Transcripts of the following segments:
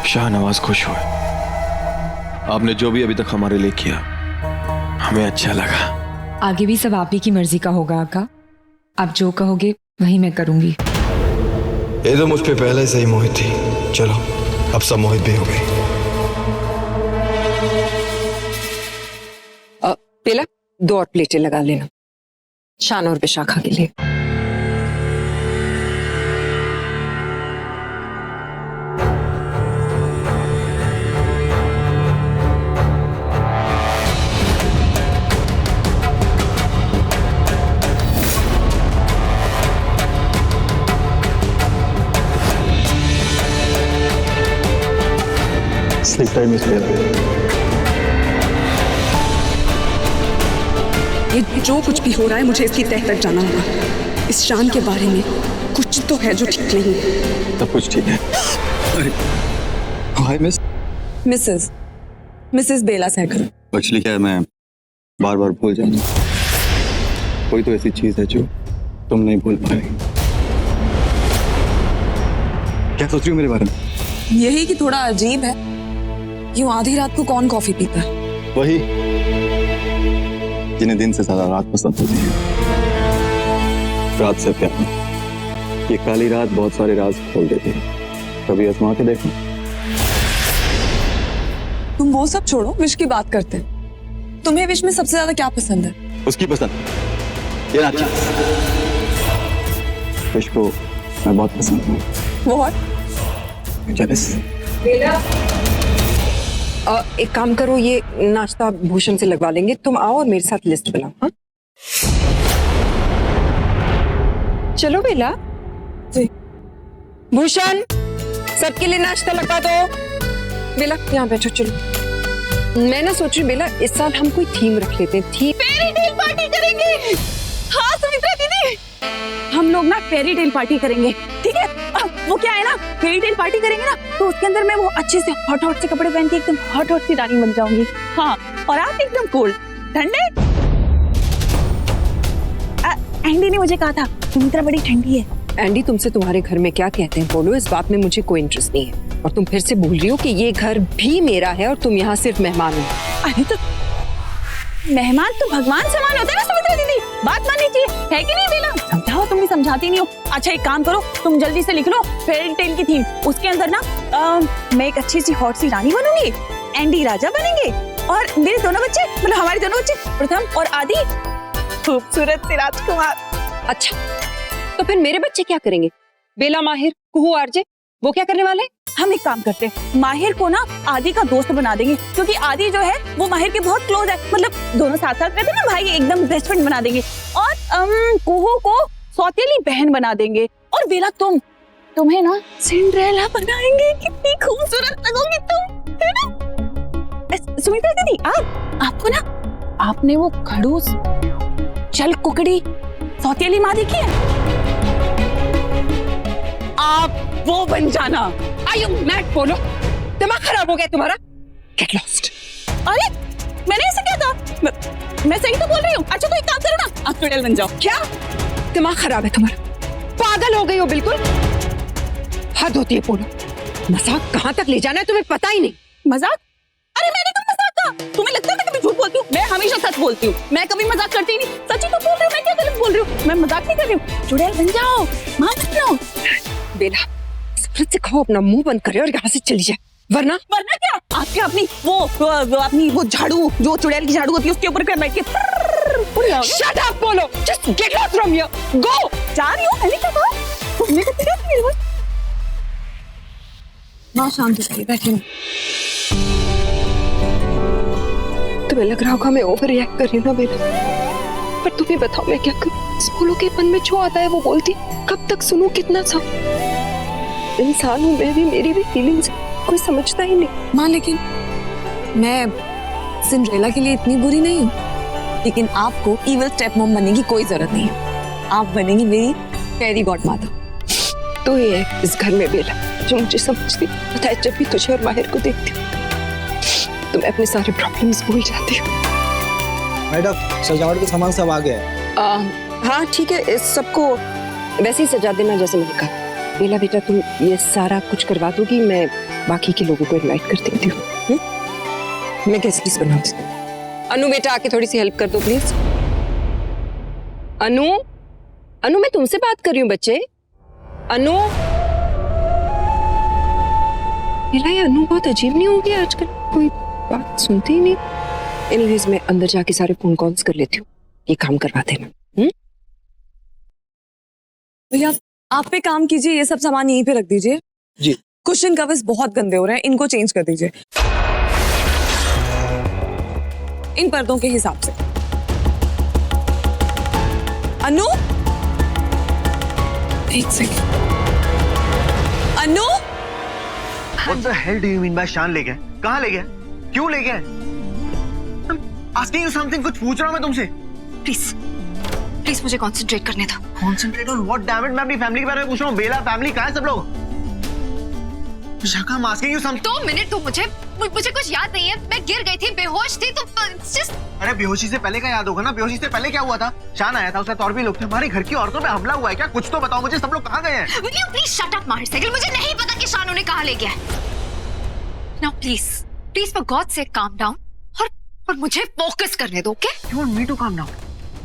शाहनवाज खुश हुए। आपने जो भी अभी तक हमारे लिए किया हमें अच्छा लगा। आगे भी सब आप ही की मर्जी का होगा आका। आप जो कहोगे वही मैं करूंगी। ये तो मुझ पे पहले से ही मोहित थी। चलो अब सब मोहित भी हो गई। बेला 2 और प्लेटें लगा लेना, शान और विशाखा के लिए। स्लीप टाइम इज ये जो कुछ भी हो रहा है मुझे इसकी तह तक जाना होगा। इस शान के बारे में कुछ तो है जो ठीक नहीं है। सब कुछ ठीक है। Hi miss. मिसेस बेला सहगल। एक्चुअली क्या है, मैं बार बार भूल जाता हूँ। कोई तो ऐसी चीज है जो तुम नहीं भूल पा रही। क्या सोच रही हो मेरे बारे में? यही कि थोड़ा अजीब है, यूं आधी रात को कौन कॉफी पीता है? वही जिन्हें दिन से ज्यादा रात पसंद होती है। रात से प्यार। ये काली रात बहुत सारे राज खोल देती है। कभी आजमा के देखो। तुम वो सब छोड़ो, विश की बात करते हैं। तुम्हें विश में सबसे ज्यादा क्या पसंद है? उसकी पसंद ये नाची। विश को मैं बहुत पसंद हूँ। What? जेलस। एक काम करो, ये नाश्ता भूषण से लगवा लेंगे। तुम आओ और मेरे साथ लिस्ट बनाओ। हाँ चलो बेला। जी। भूषण, सबके लिए नाश्ता लगवा दो। बेला यहाँ बैठो। चलो मैं ना सोच रही बेला, इस साल हम कोई थीम रख लेते हैं। थीम फेरी टेल पार्टी करेंगे। हाँ सुमित्रा दीदी, हम लोग ना फेरी टेल पार्टी करेंगे, ठीक है? वो क्या है ना, फेरी टेल पार्टी करेंगे ना तो उसके अंदर मैं वो अच्छे से हॉट हॉट से कपड़े पहन के एकदम हॉट हॉट सी रानी बन जाऊंगी। हाँ, और आप एकदम कोल्ड ठंडे। एंडी ने मुझे कहा था सुमित्रा बड़ी ठंडी है। एंडी तुमसे तुम्हारे घर में क्या कहते हैं बोलो, इस बात में मुझे कोई इंटरेस्ट नहीं है। और तुम फिर से भूल रही हो कि ये घर भी मेरा है और तुम यहाँ सिर्फ मेहमान हो। अरे तो मेहमान तो भगवान समान होते हैं ना सुमित्रा दीदी, बात माननी चाहिए, है कि नहीं बेला? समझाओ, तुम भी समझाती नहीं हो। अच्छा एक काम करो, तुम जल्दी से लिख लो फेरी टेल की थीम। उसके अंदर ना मैं एक अच्छी सी हॉट सी रानी बनूंगी, एंडी राजा बनेंगे और मेरे दोनों बच्चे, मतलब हमारे दोनों बच्चे प्रथम और आदि खूबसूरत से राजकुमार। अच्छा तो फिर मेरे बच्चे क्या करेंगे? बेला, माहिर, कुहू, आरजे, वो क्या करने वाले? हम एक काम करते हैं, माहिर को ना आदि का दोस्त बना देंगे, क्योंकि आदि जो है वो माहिर के बहुत क्लोज है, मतलब दोनों साथ साथ रहते हैं ना भाई, एकदम बेस्ट फ्रेंड बना देंगे। और कुहू को सौतेली बहन बना देंगे। और बेला तुम्हें ना सिंड्रेला बनाएंगे। कितनी खूबसूरत लगोगी तुम, है ना? सुमित्रा दीदी, आपको ना, आपने वो खड़ूस चल कुकड़ी सौतेली माँ देखी है? आप वो बन जाना। Are you mad बोलो? दिमाग खराब हो गया तुम्हारा? Get lost. अरे मैंने ऐसे क्या था? मैं सही तो बोल रही हूँ। अच्छा तो एक काम करो ना, आप चुड़ैल बन जाओ। क्या दिमाग खराब है तुम्हारा? पागल हो गई हो बिल्कुल। हद होती है बोलो। मजाक कहाँ तक ले जाना है तुम्हें पता ही नहीं। मजाक? अरे मैंने तो मजाक कहा। तुम्हें लगता है मैं कभी झूठ बोलती हूँ? मैं हमेशा सच बोलती हूँ, मैं कभी मजाक करती ही नहीं। सच ही तो बोल रही हूँ, मैं क्या गलत बोल रही हूँ? मैं मजाक नहीं कर रही हूँ। चुड़ैल बन जाओ, मां बन जाओ। बेला सफरत से खाओ, अपना मुंह बंद करे और यहाँ से चली जाए, वरना क्या आपके अपनी वो झाड़ू, जो चुड़ैल की झाड़ू होती है उसके ऊपर बैठ के शट अप बोलो। Just get lost from here, go. जा रही हूँ, मैंने क्या कहा? तुमने कुछ नहीं किया। माँ शांत हो, बैठे। तुम्हें लग रहा होगा मैं ओवर रिएक्ट कर रही हूँ ना बेटा, पर तुम्हें बताओ मैं क्या करूँ? इस बोलो के मन में जो आता है वो बोलती, कब तक सुनूं, कितना सा इंसान हूँ मैं भी, मेरी भी फीलिंग्स कोई समझता ही नहीं। माँ लेकिन मैं सिंड्रेला के लिए इतनी बुरी नहीं हूँ, लेकिन आपको इविल स्टेप मॉम बनने की कोई जरूरत नहीं है। आप बनेंगी मेरी फेरी गॉड माता। तो ये है इस घर में बेला जो मुझे समझती। पता है जब भी तुझे और माहिर को देखती हूँ तो मैं अपने सारे प्रॉब्लम्स भूल जाती हूँ। मैडम सजावट का सामान सब आ गया है। हाँ ठीक है, इस सबको वैसे ही सजा देना जैसे मैंने कहा। बेला बेटा तुम ये सारा कुछ करवा दोगी, मैं बाकी के लोगों को इनवाइट कर देती हूँ। मैं कैसे किस बनाऊँ? अनु बेटा आके थोड़ी सी हेल्प कर दो प्लीज। अनु, अनु मैं तुमसे बात कर रही हूँ बच्चे। अनु, मेरा ये अनु बहुत अजीब नहीं हो गया आजकल, कोई बात सुनती ही नहीं। एनीवेज मैं अंदर जाके सारे फोन कॉल्स कर लेती हूँ, ये काम करवा देना। भैया आप पे काम कीजिए, ये सब सामान यहीं पे रख दीजिए। जी। कुशन कवर्स बहुत गंदे हो रहे हैं, इनको चेंज कर दीजिए इन पर्दों के हिसाब से। अनु, एक second. Anu, What the hell do you mean by शान ले गए? कहाँ ले गए? क्यों ले गए? Asking you something, कुछ पूछ रहा हूँ मैं तुमसे। प्लीज प्लीज मुझे कंसंट्रेट करने दो। Concentrate on what? Damn it, मैं अपनी फैमिली के बारे में पूछ रहा हूँ। बेला फैमिली कहाँ है सब लोग? Vishakha, I'm asking you something. 2 minute दो मुझे कुछ याद नहीं है। मैं गिर गई थी, बेहोश थी, तो just अरे बेहोशी से पहले का याद होगा ना? बेहोशी से पहले क्या हुआ था? शान आया था, उसके साथ और भी लोग थे। हमारे घर की औरतों पे हमला हुआ है क्या? कुछ तो बताओ मुझे, सब लोग कहाँ गए हैं? Will you please shut up, माहिर साइकिल? मुझे नहीं पता कि शान उन्हें कहाँ ले गया है। Now please for God's sake calm down और मुझे फोकस करने दो, okay? You want me to calm down?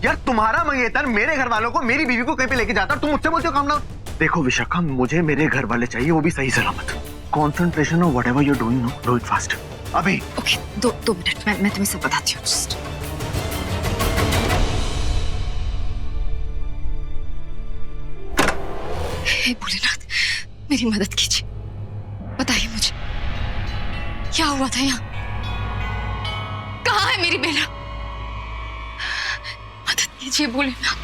यार तुम्हारा मंगेतर मेरे घर वालों को, मेरी बीवी को कहीं पे लेके जाता है, तुम मुझसे बोलते हो calm down? देखो विशाखा, मुझे मेरे घर वाले चाहिए, वो भी सही सलामत। Concentration on whatever you're doing, no, do it fast. अभी। ओके, दो मिनट, मैं तुम्हें सब बताती हूँ। Just हे भोलेनाथ, मेरी मदद कीजिए, बताइए मुझे क्या हुआ था यहाँ? कहाँ है मेरी बेला? मदद कीजिए भोलेनाथ।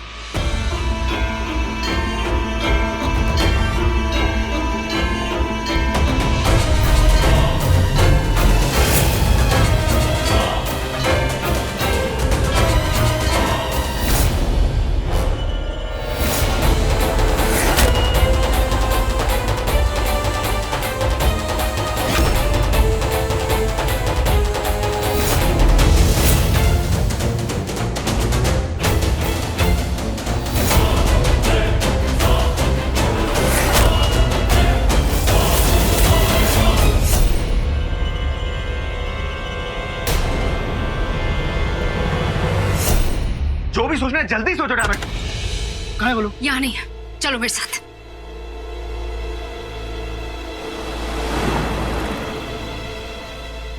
जो भी सोचना है जल्दी सोचो। डैमेट, कहाँ है बोलो? यहाँ नहीं है, चलो मेरे साथ।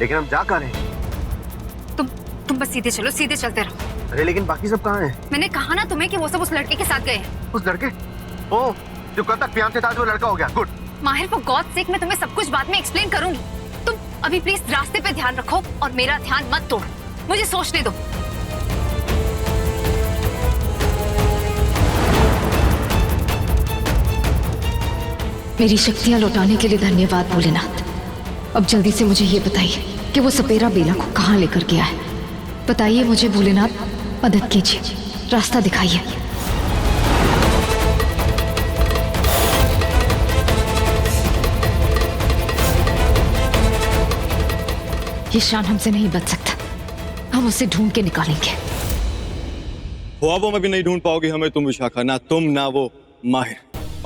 लेकिन हम जा कहाँ रहे हैं? तुम बस सीधे चलो, सीधे चलते रहो। अरे लेकिन बाकी सब कहाँ हैं? मैंने कहा ना तुम्हें कि वो सब उस लड़के के साथ गए हैं। उस लड़के? ओह, जो कल तक फियांसे था, जो लड़का हो गया। गुड। माहिर, फॉर गॉड सेक मैं तुम्हें सब कुछ बाद में एक्सप्लेन करूंगी। तुम अभी प्लीज रास्ते पे ध्यान रखो और मेरा ध्यान मत तोड़ो, मुझे सोचने दो। मेरी शक्तियां लौटाने के लिए धन्यवाद भोलेनाथ। अब जल्दी से मुझे ये बताइए कि वो सपेरा बेला को कहाँ लेकर गया है। बताइए मुझे भोलेनाथ, मदद कीजिए, रास्ता दिखाइए। ये शान हमसे नहीं बच सकता, हम उसे ढूंढ के निकालेंगे। ख्वाबों में भी नहीं ढूंढ पाओगी हमें तुम विशाखा, ना तुम ना वो माहिर,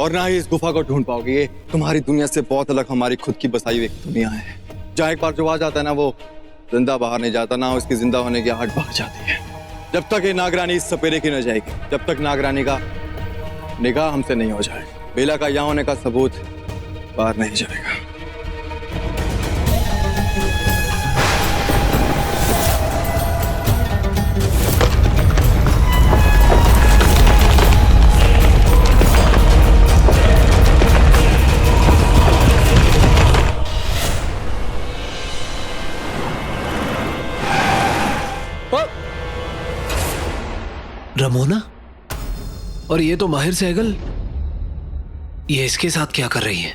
और ना ही इस गुफा को ढूंढ पाओगे। ये तुम्हारी दुनिया से बहुत अलग हमारी खुद की बसाई हुई एक दुनिया है, जहाँ एक बार जो आ जाता है ना, वो जिंदा बाहर नहीं जाता, ना उसकी जिंदा होने की आहट भाग जाती है। जब तक ये नागरानी इस सपेरे की न जाएगी, जब तक नागरानी का निगाह हमसे नहीं हो जाएगा, बेला का यहाँ होने का सबूत बाहर नहीं जाएगा। रमोना, और ये तो माहिर सहगल, ये इसके साथ क्या कर रही है?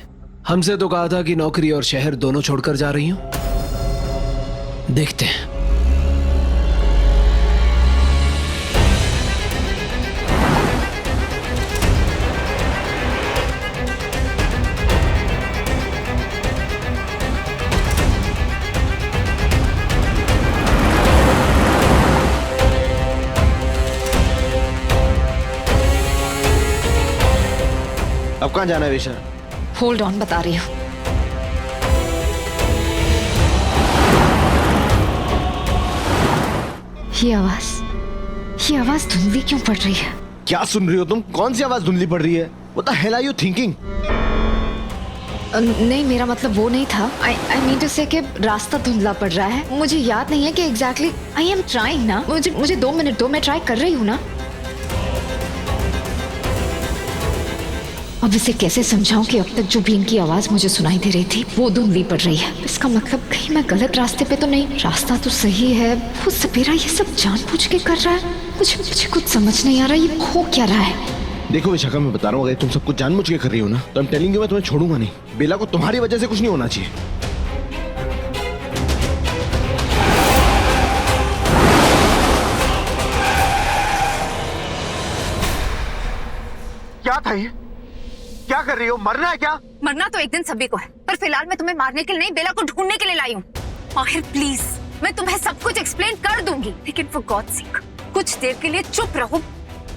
हमसे तो कहा था कि नौकरी और शहर दोनों छोड़कर जा रही हूं। देखते हैं। अब कहाँ जाना है विशा? होल्ड ऑन, बता रही हूँ। ये आवाज धुंधली क्यों पड़ रही है? क्या सुन रही हो तुम? कौन सी आवाज धुंधली पड़ रही है? What the hell are you thinking? नहीं, मेरा मतलब वो नहीं था। आई मीन टू से कि रास्ता धुंधला पड़ रहा है। मुझे याद नहीं है कि एग्जैक्टली। आई एम ट्राइंग ना। मुझे 2 मिनट दो, मैं ट्राई कर रही हूँ ना। अब इसे कैसे समझाऊं कि अब तक जो भी इनकी आवाज मुझे सुनाई दे रही थी वो धुंधली पड़ रही है। इसका मतलब कहीं मैं गलत रास्ते पे तो नहीं? रास्ता तो सही है। वो सपेरा ये सब जानबूझ के कर रहा है। मुझे कुछ समझ नहीं आ रहा, ये हो क्या रहा है। देखो विशाखा, मैं बता रहा हूँ, अगर तुम सब कुछ जानबूझ के कर रही हो ना, तो I'm telling you, मैं तुम्हें छोड़ूंगा नहीं। बेला को तुम्हारी वजह से कुछ नहीं होना चाहिए। क्या था ये? क्या कर रही हो? मरना है क्या? मरना तो एक दिन सभी को है, पर फिलहाल मैं तुम्हें मारने के लिए नहीं, बेला को ढूंढने के लिए लाई हूँ। माहिर प्लीज, मैं तुम्हें सब कुछ एक्सप्लेन कर दूंगी, लेकिन फॉर गॉड सेक कुछ देर के लिए चुप रहो।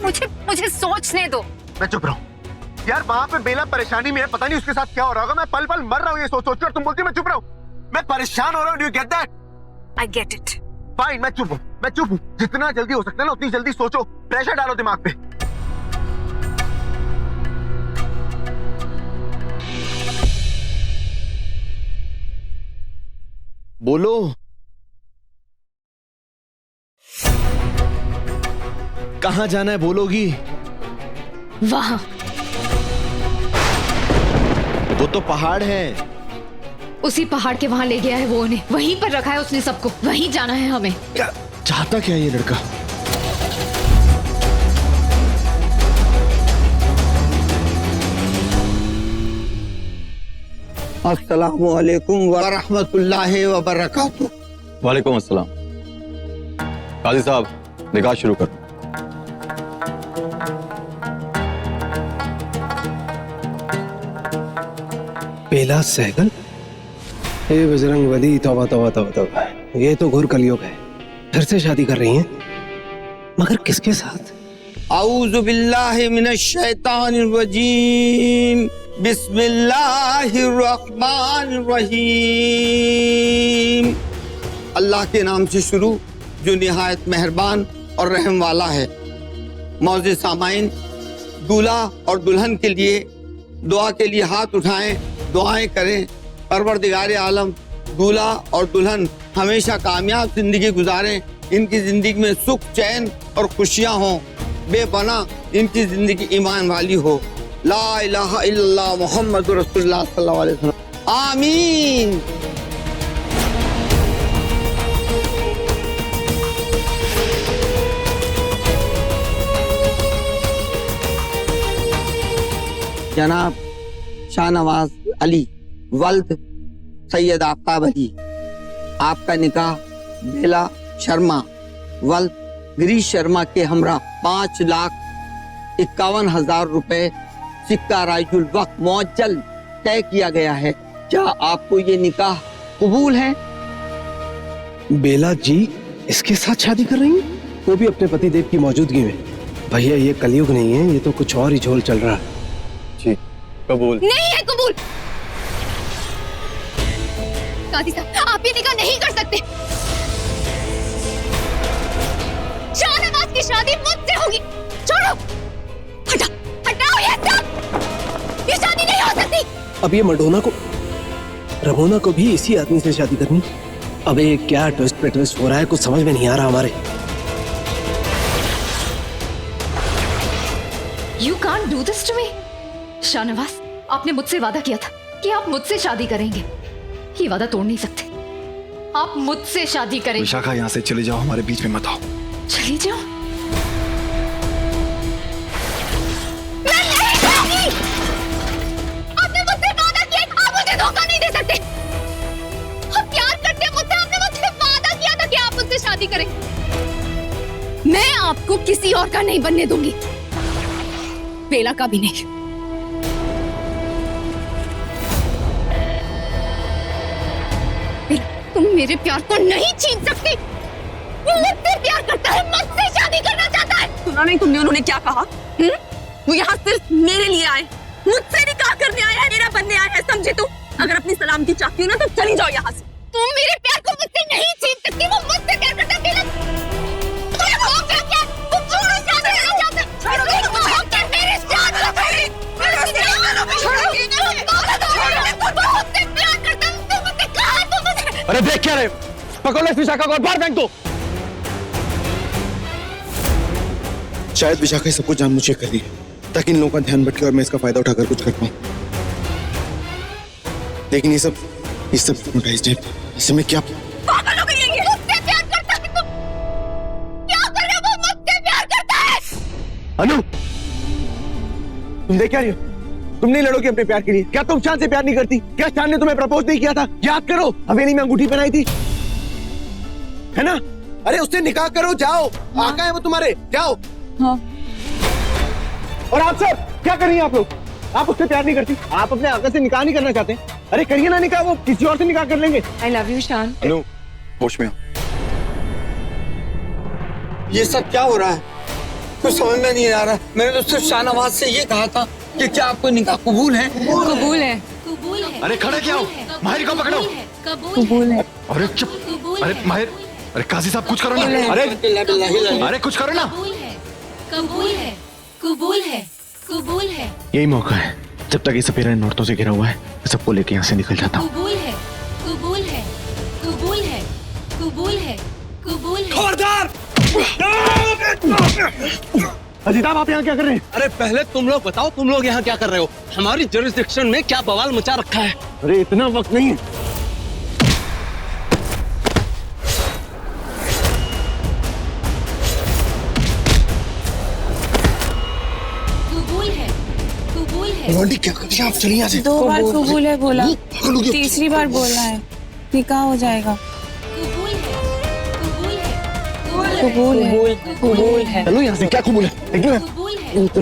मुझे सोचने दो। मैं चुप रहूं? यार वहाँ पे बेला परेशानी में है, पता नहीं उसके साथ क्या हो रहा होगा। मैं पल पल मर रहा हूँ ये सोच कर, तुम बोलती मैं चुप रहूं? मैं परेशान हो रहा हूँ। Do you get that? I get it. Fine, मैं चुप हूँ। जितना जल्दी हो सकता है ना उतनी जल्दी सोचो, प्रेशर डालो दिमाग पे। बोलो। कहाँ जाना है बोलोगी? वहां। वो तो पहाड़ है। उसी पहाड़ के वहां ले गया है वो उन्हें, वहीं पर रखा है उसने सबको, वहीं जाना है हमें। क्या चाहता क्या ये लड़का? अस्सलामु अलैकुम व रहमतुल्लाहि व बरकातुहू। वालेकुम अस्सलाम। काजी साहब, निकाह शुरू करो। बेला सहगल? हे बजरंग बली, तौबा तौबा तौबा तौबा। ये तो घोर कलयुग है। फिर से शादी कर रही हैं, मगर किसके साथ? औज़ु बिल्लाहि मिनश शैतानिर रजीम। बिस्मिल्लाहिर रहमानिर रहीम। अल्लाह के नाम से शुरू जो निहायत मेहरबान और रहम वाला है। मौज़े सामाइन, दूल्हा और दुल्हन के लिए दुआ के लिए हाथ उठाएं, दुआएं करें। परवरदिगार आलम दूल्हा और दुल्हन हमेशा कामयाब जिंदगी गुजारें, इनकी जिंदगी में सुख चैन और खुशियां हों, बेपना इनकी जिंदगी ईमान वाली हो। ला इलाहा इल्लल्लाह मुहम्मदुर रसूलुल्लाह सल्लल्लाहु अलैहि वसल्लम। आमीन। जनाब शाहनवाज अली वल्द सैयद आफ्ताब अली, आपका निकाह बेला शर्मा वल्द गिरीश शर्मा के हमरा 5,51,000 रुपए सिक्का राजुल वक्त मुअज्जल तय किया गया है। क्या आपको ये निकाह कबूल है? बेला जी इसके साथ शादी कर रही हैं, वो भी अपने पतिदेव की मौजूदगी में। भैया ये कलयुग नहीं है, ये तो कुछ और ही झोल चल रहा है। जी कबूल। नहीं है कबूल। काजी साहब, आप ये निकाह नहीं कर सकते। शाहनवाज की शादी मुझसे होगी। छोड़ो, हटाओ ये सब। ये शादी नहीं हो सकती। अब ये रमोना को भी इसी आदमी से शादी करनी? अबे क्या ट्विस्ट पे ट्विस्ट हो रहा है, कुछ समझ में नहीं आ रहा हमारे। You can't do this to me. Shahnawaz, आपने मुझसे वादा किया था कि आप मुझसे शादी करेंगे। ये वादा तोड़ नहीं सकते। आप मुझसे शादी करेंगे। विशाखा, यहाँ से चले जाओ, हमारे बीच में मत आओ। चली जाओ? आपने मुझसे वादा किया, आप मुझे धोखा नहीं दे सकते। आप प्यार करते हैं मुझसे, आपने मुझसे वादा किया था कि आप मुझसे शादी करें। मैं आपको किसी और का नहीं बनने दूंगी, बेला का भी नहीं। तुम मेरे प्यार को नहीं छीन सकती। वो मुझसे प्यार करता है, मुझसे शादी करना चाहता है। सुना नहीं तुमने उन्होंने क्या कहा? वो यहाँ सिर्फ मेरे लिए आए, मुझसे निकाह करने आया है, मेरा बनने की चाहती हो ना तो चली जाओ यहाँ से। तुम मेरे प्यार को मुझसे नहीं छीन सकती, वो मुझसे प्यार करता है बेला। तुम्हें हो क्या क्या? तुम छोड़ो, क्या करना चाहते हो? छोड़ो मेरे को, हो क्या? मेरी जान लो, मेरी जान लो, छोड़ो। तुम मुझसे प्यार करता है, तुम मुझसे कहा, तुम मुझे। अरे देख क्या रहे, पकड़ो इस विशाखा को और बाहर फेंक दो। शायद विशाखा सब कुछ जानबूझ कर रही है ताकि इन लोगों का ध्यान भटके और मैं इसका फायदा उठाकर कुछ कर पाऊं। लेकिन ये सब hypnotized है। इससे मैं क्या पागल हो गई है ये। मुझसे प्यार करता है तुम। क्या कर रहे हो? वो मुझसे प्यार करता है। अनु, तुम देख क्या रही हो? तुम नहीं लड़ोगी अपने प्यार के लिए? क्या तुम चांद से प्यार नहीं करती? क्या चांद ने तुम्हें प्रपोज नहीं किया था? याद करो, हवेली में अंगूठी पहनाई थी, है ना? अरे उससे निकाह करो, जाओ। आका है वो तुम्हारे, जाओ। हाँ। और आप सब क्या कर रही हैं? आप लोग, आप उससे प्यार नहीं करती, आप अपने आका से निकाह नहीं करना चाहते? अरे करिए ना निकाह, वो किसी और से निकाह कर लेंगे। आई लव यू शान। अनु, होश में आओ। ये सब क्या हो रहा है? कुछ समझ में नहीं आ रहा। मैंने तो सिर्फ शाहनवाज से ये कहा था कि क्या आपको निकाह कबूल है? कबूल है। अरे खड़े क्या हो? माहिर को पकड़ो। कबूल है। अरे चुप। अरे माहिर, अरे काजी साहब कुछ करो ना। अरे कुछ करो ना। कबूल है। यही मौका है, जब तक ये सपेरा इन औरतों से घिरा हुआ है, मैं सबको लेके यहाँ से निकल जाता हूँ। खबरदार! अजीताब, आप यहाँ क्या कर रहे हैं? अरे पहले तुम लोग बताओ, तुम लोग यहाँ क्या कर रहे हो? हमारी जुरिस्डिक्शन में क्या बवाल मचा रखा है? अरे इतना वक्त नहीं है। लौंडी क्या कर रही है? आप चलिए यहाँ से। 2 बार कबूल है बोला, तीसरी बार बोलना है, निकाह हो जाएगा। कबूल है। चलो यहाँ से। क्या कबूल है? निकलो।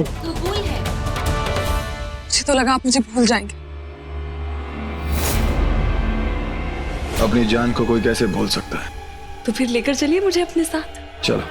मुझे तो लगा आप मुझे भूल जाएंगे। अपनी जान को कोई कैसे भूल सकता है? तो फिर लेकर चलिए मुझे अपने साथ। चलो।